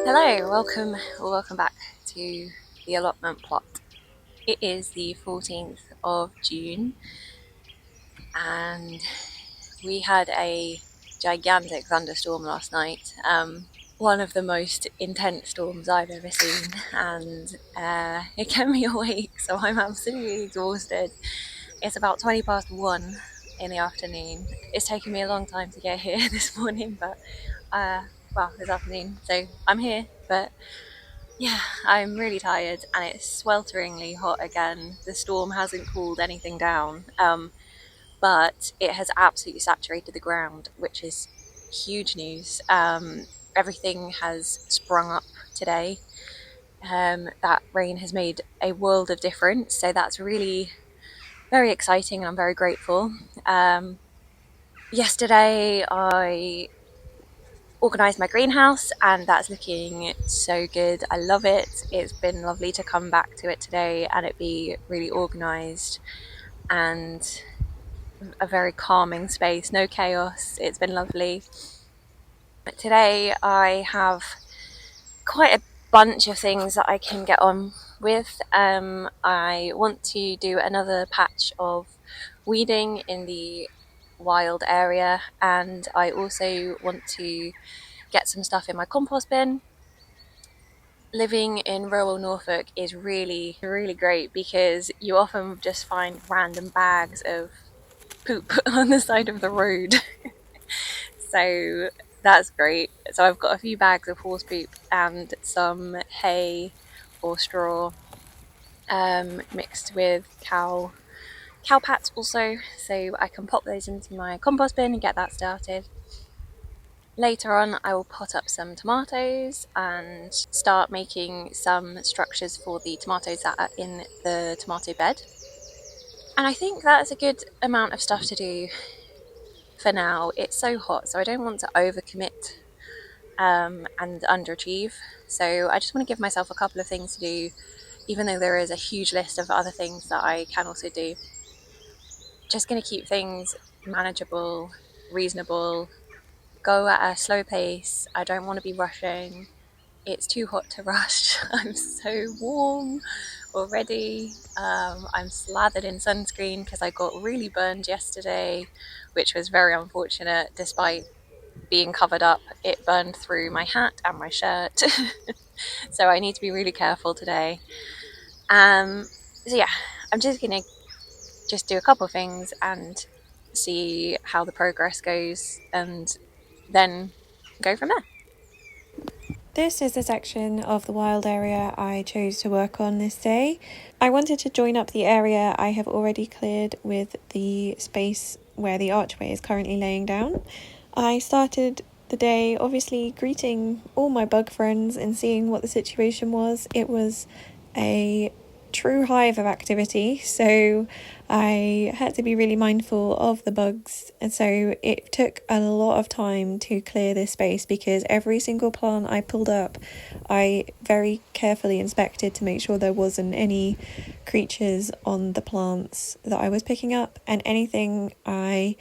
Hello, welcome back to the allotment plot. It is the 14th of June and we had a gigantic thunderstorm last night. One of the most intense storms I've ever seen, and it kept me awake, so I'm absolutely exhausted. It's about 20 past 1 in the afternoon. It's taken me a long time to get here this morning, but this afternoon, so I'm here, but yeah, I'm really tired and it's swelteringly hot again. The storm hasn't cooled anything down, but it has absolutely saturated the ground, which is huge news. Everything has sprung up today. That rain has made a world of difference, so that's really very exciting and I'm very grateful. Yesterday, I organised my greenhouse and that's looking so good. I love it. It's been lovely to come back to it today and it be really organised and a very calming space, no chaos. It's been lovely. Today I have quite a bunch of things that I can get on with. I want to do another patch of weeding in the wild area, and I also want to get some stuff in my compost bin. Living in rural Norfolk is really, really great because you often just find random bags of poop on the side of the road. So that's great. So I've got a few bags of horse poop and some hay or straw, mixed with cow pats also, so I can pop those into my compost bin and get that started. Later on I will pot up some tomatoes and start making some structures for the tomatoes that are in the tomato bed. And I think that's a good amount of stuff to do for now. It's so hot, so I don't want to overcommit and underachieve. So I just want to give myself a couple of things to do, even though there is a huge list of other things that I can also do. Just going to keep things manageable, reasonable, go at a slow pace. I don't want to be rushing. It's too hot to rush. I'm so warm already. I'm slathered in sunscreen because I got really burned yesterday, which was very unfortunate. Despite being covered up, it burned through my hat and my shirt. So I need to be really careful today. So yeah, I'm just gonna do a couple of things and see how the progress goes, and then go from there. This is the section of the wild area I chose to work on this day. I wanted to join up the area I have already cleared with the space where the archway is currently laying down. I started the day obviously greeting all my bug friends and seeing what the situation was. It was a true hive of activity, so I had to be really mindful of the bugs, and so it took a lot of time to clear this space because every single plant I pulled up I very carefully inspected to make sure there wasn't any creatures on the plants that I was picking up, and anything I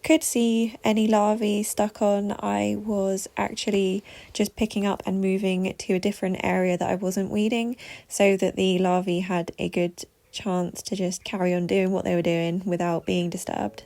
could see any larvae stuck on, I was actually just picking up and moving to a different area that I wasn't weeding so that the larvae had a good chance to just carry on doing what they were doing without being disturbed.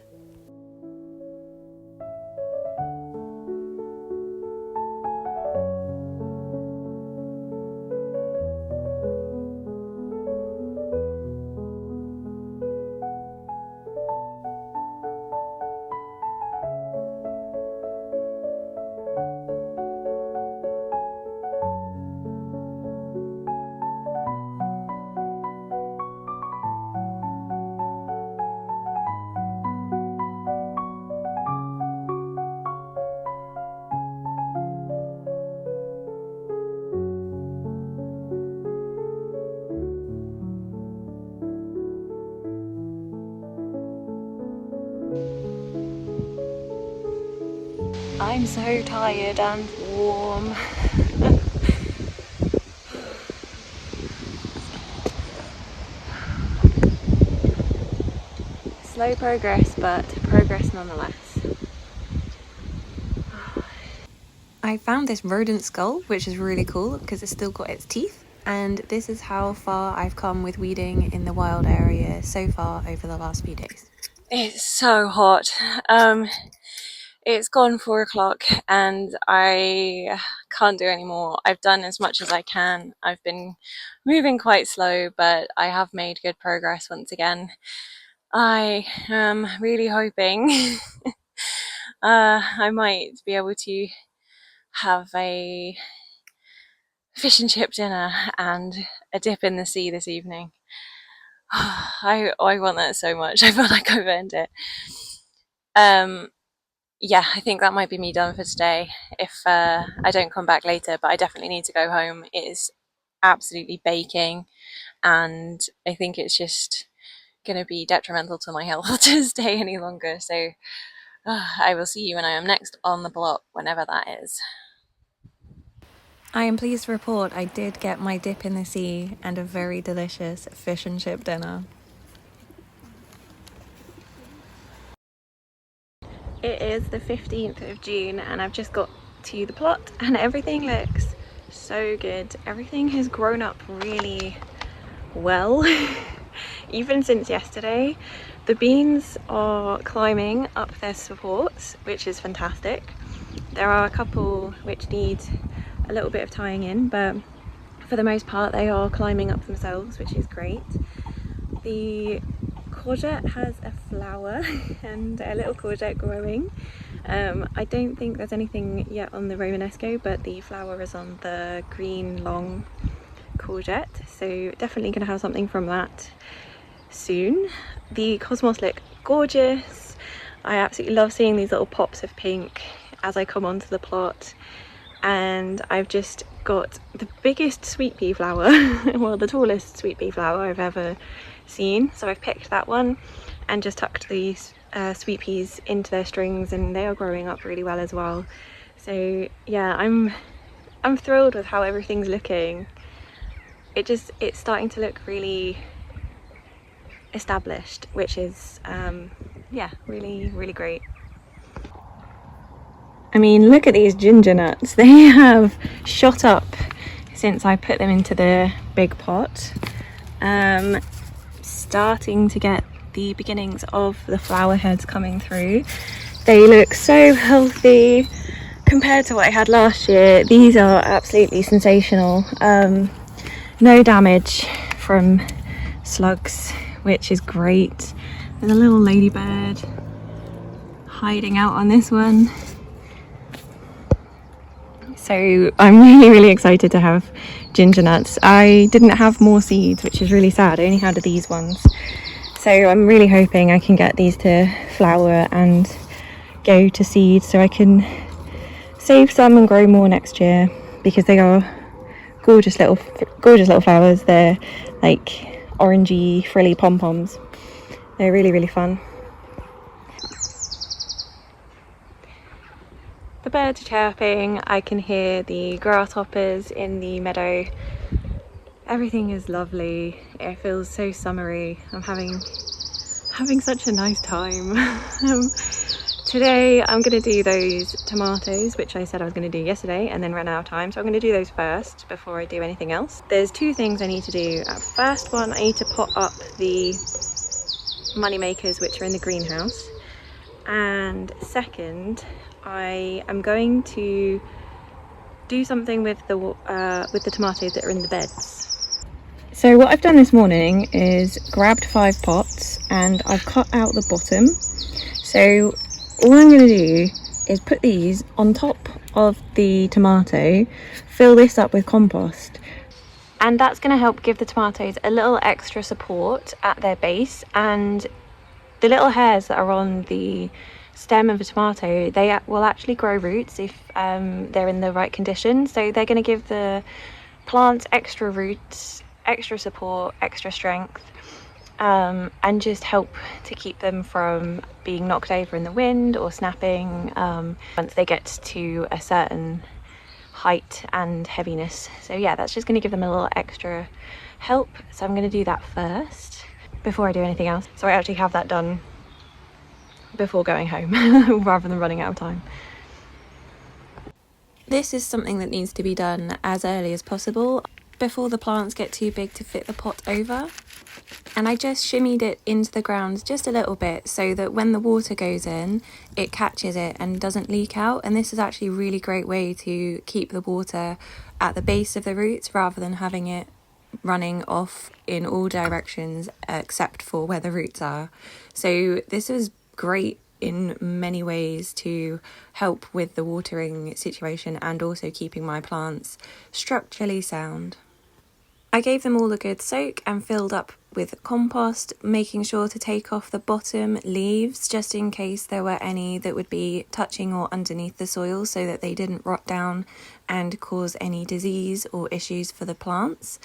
I'm so tired and warm. Slow progress, but progress nonetheless. I found this rodent skull, which is really cool because it's still got its teeth. And this is how far I've come with weeding in the wild area so far over the last few days. It's so hot. It's gone 4 o'clock and I can't do any more. I've done as much as I can. I've been moving quite slow, but I have made good progress once again. I am really hoping I might be able to have a fish and chip dinner and a dip in the sea this evening. I want that so much. I feel like I've earned it. Um, yeah, I think that might be me done for today if I don't come back later, but I definitely need to go home. It is absolutely baking, and I think it's just going to be detrimental to my health to stay any longer. So I will see you when I am next on the block, whenever that is. I am pleased to report I did get my dip in the sea and a very delicious fish and chip dinner. It is the 15th of June and I've just got to the plot and everything looks so good. Everything has grown up really well, even since yesterday. The beans are climbing up their supports, which is fantastic. There are a couple which need a little bit of tying in, but for the most part they are climbing up themselves, which is great. The courgette has a flower and a little courgette growing. I don't think there's anything yet on the Romanesco, but the flower is on the green long courgette, so definitely going to have something from that soon. The cosmos look gorgeous. I absolutely love seeing these little pops of pink as I come onto the plot, and I've just got the biggest sweet pea flower well, the tallest sweet pea flower I've ever seen, so I've picked that one and just tucked these sweet peas into their strings, and they are growing up really well as well. So yeah, I'm thrilled with how everything's looking. It's starting to look really established, which is yeah, really great. I mean, look at these ginger nuts. They have shot up since I put them into the big pot. Starting to get the beginnings of the flower heads coming through. They look so healthy compared to what I had last year. These are absolutely sensational. No damage from slugs, which is great. There's a little ladybird hiding out on this one. So I'm really excited to have ginger nuts. I didn't have more seeds, which is really sad. I only had these ones. So I'm really hoping I can get these to flower and go to seed so I can save some and grow more next year, because they are gorgeous little flowers. They're like orangey frilly pom-poms. They're really fun. The birds are chirping, I can hear the grasshoppers in the meadow. Everything is lovely. It feels so summery. I'm having such a nice time. Today I'm going to do those tomatoes, which I said I was going to do yesterday and then ran out of time, so I'm going to do those first before I do anything else. There's two things I need to do. First one, I need to pot up the money makers which are in the greenhouse, and second, I am going to do something with the tomatoes that are in the beds. So what I've done this morning is grabbed 5 pots and I've cut out the bottom. So all I'm going to do is put these on top of the tomato, fill this up with compost, and that's going to help give the tomatoes a little extra support at their base. And the little hairs that are on the stem of a tomato, they will actually grow roots if they're in the right conditions. So they're going to give the plants extra roots, extra support, extra strength, and just help to keep them from being knocked over in the wind or snapping once they get to a certain height and heaviness. So yeah, that's just going to give them a little extra help. So I'm going to do that first before I do anything else, so I actually have that done before going home rather than running out of time. This is something that needs to be done as early as possible before the plants get too big to fit the pot over. And I just shimmied it into the ground just a little bit so that when the water goes in, it catches it and doesn't leak out. And this is actually a really great way to keep the water at the base of the roots rather than having it running off in all directions except for where the roots are. So this is great in many ways to help with the watering situation and also keeping my plants structurally sound. I gave them all a good soak and filled up with compost, making sure to take off the bottom leaves just in case there were any that would be touching or underneath the soil so that they didn't rot down and cause any disease or issues for the plants.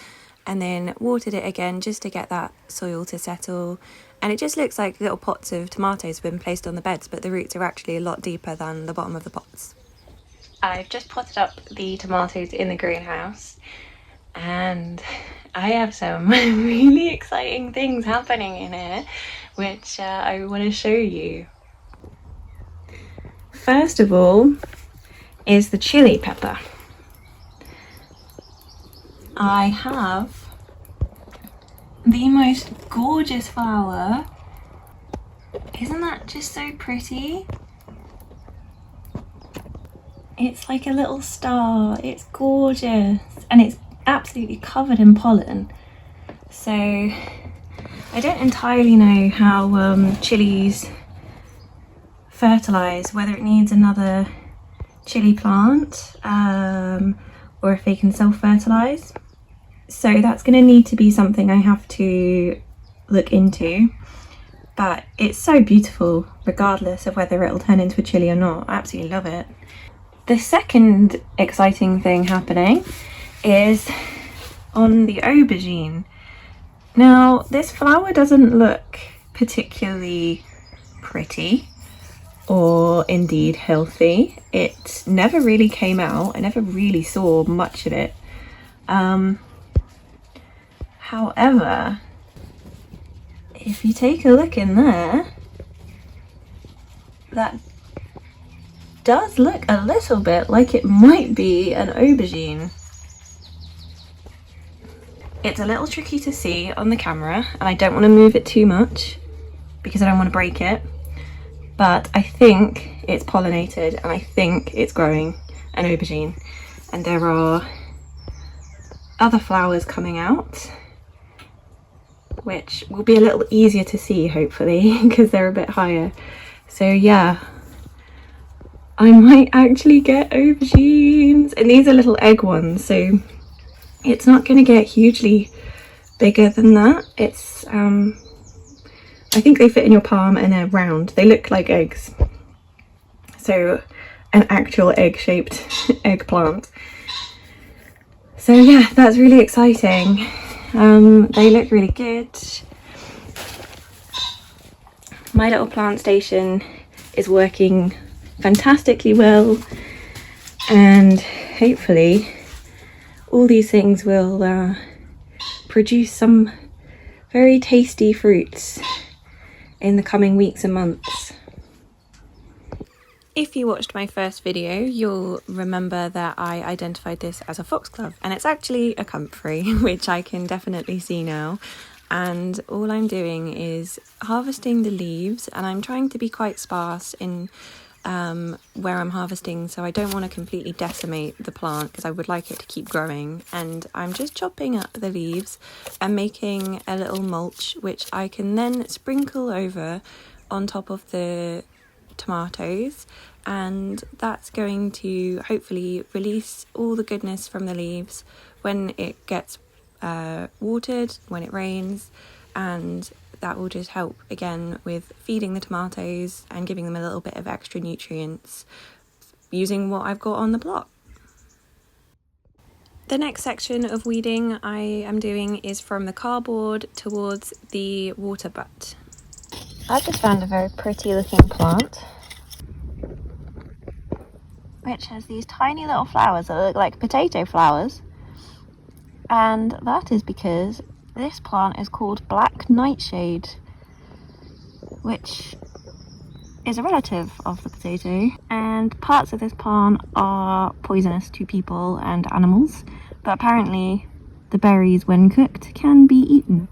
And then watered it again just to get that soil to settle. And it just looks like little pots of tomatoes have been placed on the beds, but the roots are actually a lot deeper than the bottom of the pots. I've just potted up the tomatoes in the greenhouse, and I have some really exciting things happening in here, which I want to show you. First of all is the chili pepper. I have the most gorgeous flower. Isn't that just so pretty? It's like a little star. It's gorgeous, and it's absolutely covered in pollen. So I don't entirely know how chilies fertilise, whether it needs another chili plant or if they can self-fertilise. So that's going to need to be something I have to look into. But it's so beautiful regardless of whether it'll turn into a chili or not. I absolutely love it. The second exciting thing happening is on the aubergine. Now, this flower doesn't look particularly pretty or indeed healthy. It never really came out. I never really saw much of it. However, if you take a look in there, that does look a little bit like it might be an aubergine. It's a little tricky to see on the camera, and I don't want to move it too much because I don't want to break it, but I think it's pollinated and I think it's growing an aubergine, and there are other flowers coming out which will be a little easier to see hopefully because they're a bit higher. So yeah, I might actually get aubergines, and these are little egg ones, so it's not going to get hugely bigger than that. It's I think they fit in your palm and they're round. They look like eggs, so an actual egg-shaped eggplant. So yeah, that's really exciting. They look really good. My little plant station is working fantastically well, and hopefully all these things will produce some very tasty fruits in the coming weeks and months. If you watched my first video, you'll remember that I identified this as a foxglove, and it's actually a comfrey, which I can definitely see now. And all I'm doing is harvesting the leaves, and I'm trying to be quite sparse in where I'm harvesting, so I don't want to completely decimate the plant because I would like it to keep growing. And I'm just chopping up the leaves and making a little mulch, which I can then sprinkle over on top of the tomatoes, and that's going to hopefully release all the goodness from the leaves when it gets watered, when it rains, and that will just help again with feeding the tomatoes and giving them a little bit of extra nutrients using what I've got on the plot. The next section of weeding I am doing is from the cardboard towards the water butt. I've just found a very pretty looking plant which has these tiny little flowers that look like potato flowers, and that is because this plant is called black nightshade, which is a relative of the potato, and parts of this plant are poisonous to people and animals, but apparently the berries, when cooked, can be eaten.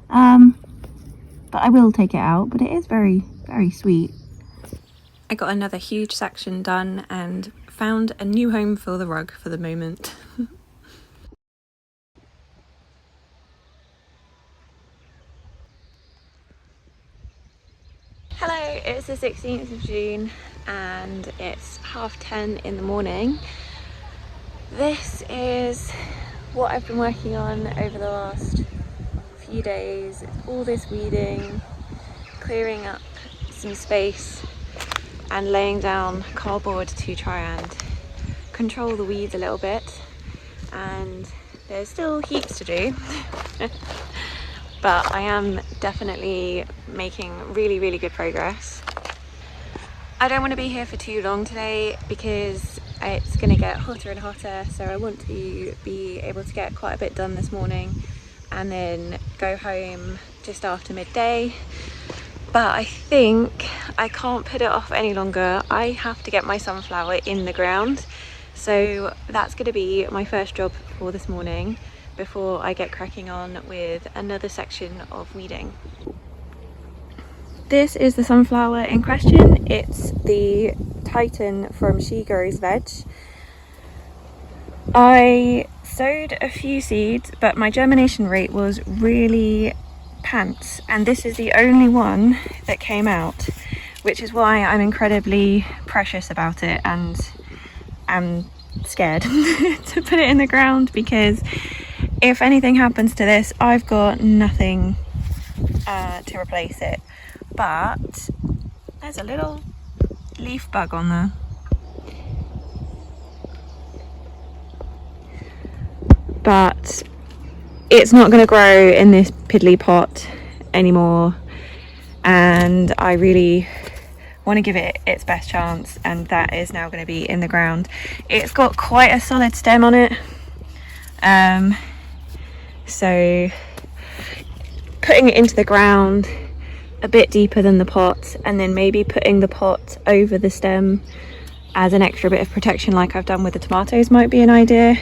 But I will take it out, but it is very, very sweet. I got another huge section done and found a new home for the rug for the moment. Hello, it's the 16th of June and it's 10:30 in the morning. This is what I've been working on over the last few days. All this weeding, clearing up some space and laying down cardboard to try and control the weeds a little bit. And there's still heaps to do. But I am definitely making really, really good progress. I don't want to be here for too long today because it's going to get hotter and hotter, so I want to be able to get quite a bit done this morning and then go home just after midday. But I think I can't put it off any longer. I have to get my sunflower in the ground, so that's going to be my first job for this morning before I get cracking on with another section of weeding. This is the sunflower in question. It's the Titan from She Grows Veg. I sowed a few seeds, but my germination rate was really pants, and this is the only one that came out, which is why I'm incredibly precious about it and am scared to put it in the ground, because if anything happens to this, I've got nothing to replace it. But there's a little leaf bug on there. But it's not going to grow in this piddly pot anymore, and I really want to give it its best chance, and that is now going to be in the ground. It's got quite a solid stem on it, so putting it into the ground a bit deeper than the pot, and then maybe putting the pot over the stem as an extra bit of protection like I've done with the tomatoes might be an idea.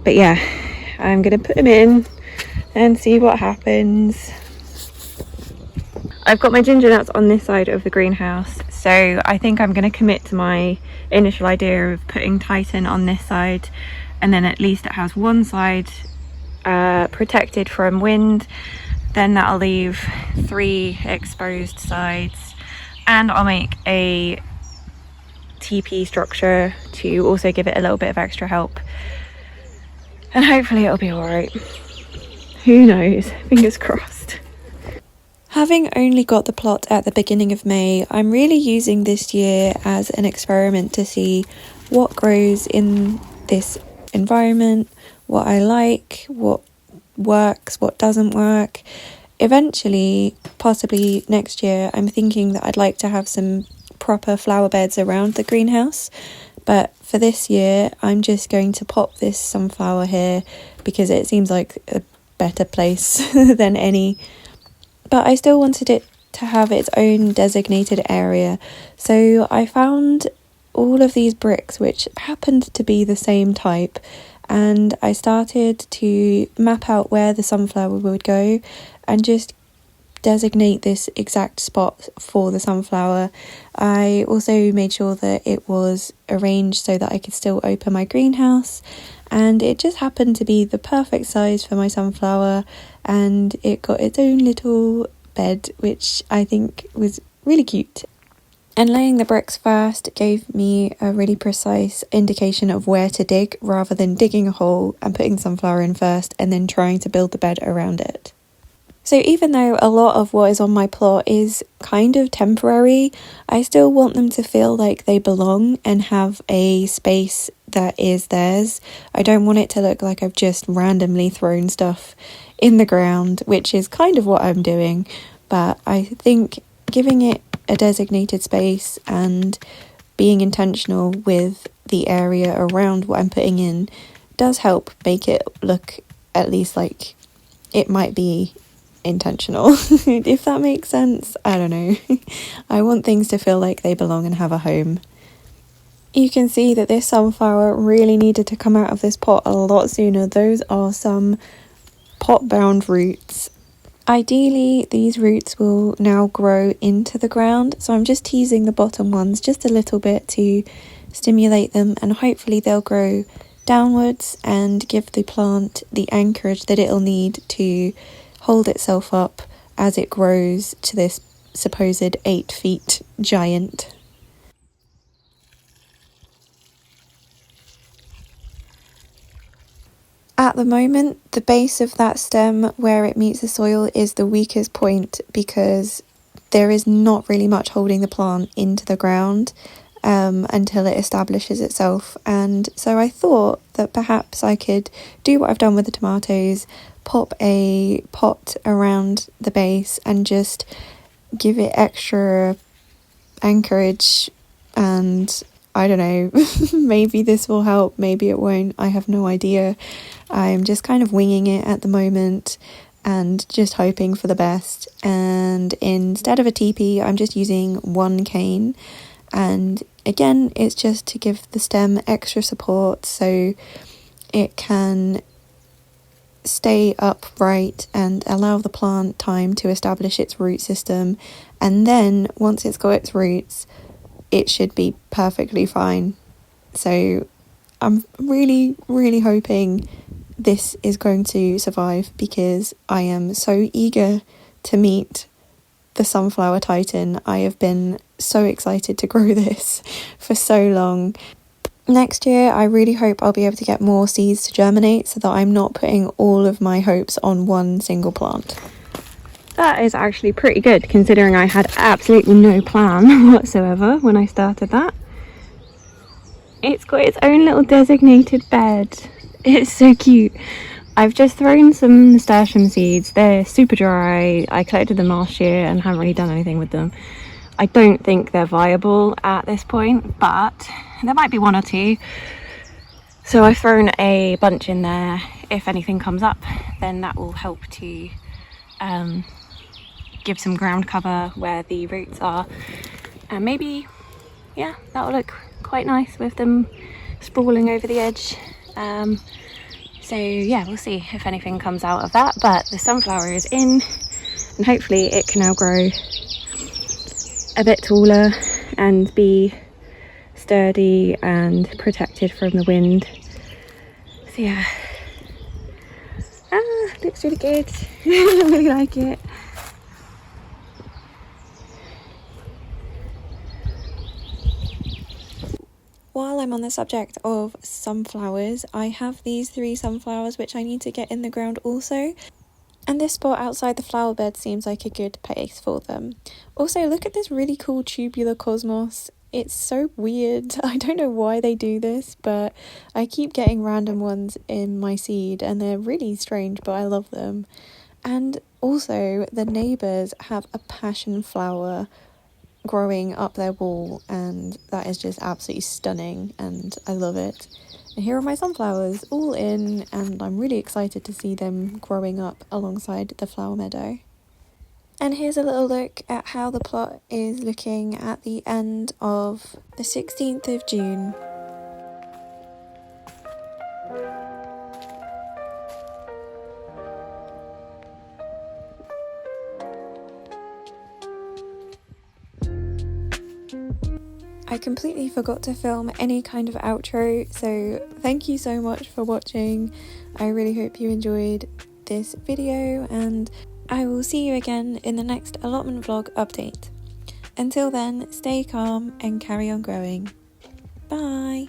But yeah, I'm gonna put them in and see what happens. I've got my ginger nuts on this side of the greenhouse, so I think I'm going to commit to my initial idea of putting Titan on this side, and then at least it has one side protected from wind. Then that'll leave 3 exposed sides, and I'll make a TP structure to also give it a little bit of extra help, and hopefully it'll be alright. Who knows? Fingers crossed. Having only got the plot at the beginning of May, I'm really using this year as an experiment to see what grows in this environment, what I like, what works, what doesn't work. Eventually, possibly next year, I'm thinking that I'd like to have some proper flower beds around the greenhouse. But for this year, I'm just going to pop this sunflower here because it seems like a better place than any. But I still wanted it to have its own designated area, so I found all of these bricks which happened to be the same type, and I started to map out where the sunflower would go and just designate this exact spot for the sunflower. I also made sure that it was arranged so that I could still open my greenhouse, and it just happened to be the perfect size for my sunflower, and it got its own little bed, which I think was really cute. And laying the bricks first gave me a really precise indication of where to dig, rather than digging a hole and putting the sunflower in first and then trying to build the bed around it. So even though a lot of what is on my plot is kind of temporary, I still want them to feel like they belong and have a space that is theirs. I don't want it to look like I've just randomly thrown stuff in the ground, which is kind of what I'm doing. But I think giving it a designated space and being intentional with the area around what I'm putting in does help make it look at least like it might be intentional, if that makes sense. I don't know. I want things to feel like they belong and have a home. You can see that this sunflower really needed to come out of this pot a lot sooner. Those are some pot-bound roots. Ideally, these roots will now grow into the ground, so I'm just teasing the bottom ones just a little bit to stimulate them, and hopefully they'll grow downwards and give the plant the anchorage that it'll need to hold itself up as it grows to this supposed 8 feet giant. At the moment, the base of that stem where it meets the soil is the weakest point because there is not really much holding the plant into the ground until it establishes itself. And so I thought that perhaps I could do what I've done with the tomatoes, pop a pot around the base and just give it extra anchorage, and I don't know, maybe this will help, maybe it won't, I have no idea. I'm just kind of winging it at the moment and just hoping for the best. And instead of a teepee, I'm just using one cane. And again, it's just to give the stem extra support so it can stay upright and allow the plant time to establish its root system. And then once it's got its roots, it should be perfectly fine. So I'm really, really hoping this is going to survive because I am so eager to meet the sunflower titan. I have been so excited to grow this for so long. Next year, I really hope I'll be able to get more seeds to germinate so that I'm not putting all of my hopes on one single plant. That is actually pretty good considering I had absolutely no plan whatsoever when I started that. It's got its own little designated bed. It's so cute. I've just thrown some nasturtium seeds. They're super dry. I collected them last year and haven't really done anything with them. I don't think they're viable at this point, but there might be one or two. So I've thrown a bunch in there. If anything comes up, then that will help to give some ground cover where the roots are. And maybe, yeah, that will look quite nice with them sprawling over the edge. So yeah, we'll see if anything comes out of that, but the sunflower is in and hopefully it can now grow a bit taller and be sturdy and protected from the wind. So yeah, looks really good. I really like it. While I'm on the subject of sunflowers, I have these 3 sunflowers which I need to get in the ground also. And this spot outside the flower bed seems like a good place for them. Also, look at this really cool tubular cosmos. It's so weird. I don't know why they do this, but I keep getting random ones in my seed and they're really strange, but I love them. And also, the neighbours have a passion flower growing up their wall, and that is just absolutely stunning and I love it. And here are my sunflowers all in, and I'm really excited to see them growing up alongside the flower meadow. And here's a little look at how the plot is looking at the end of the 16th of June. I completely forgot to film any kind of outro, so thank you so much for watching. I really hope you enjoyed this video, and I will see you again in the next allotment vlog update. Until then, stay calm and carry on growing. Bye!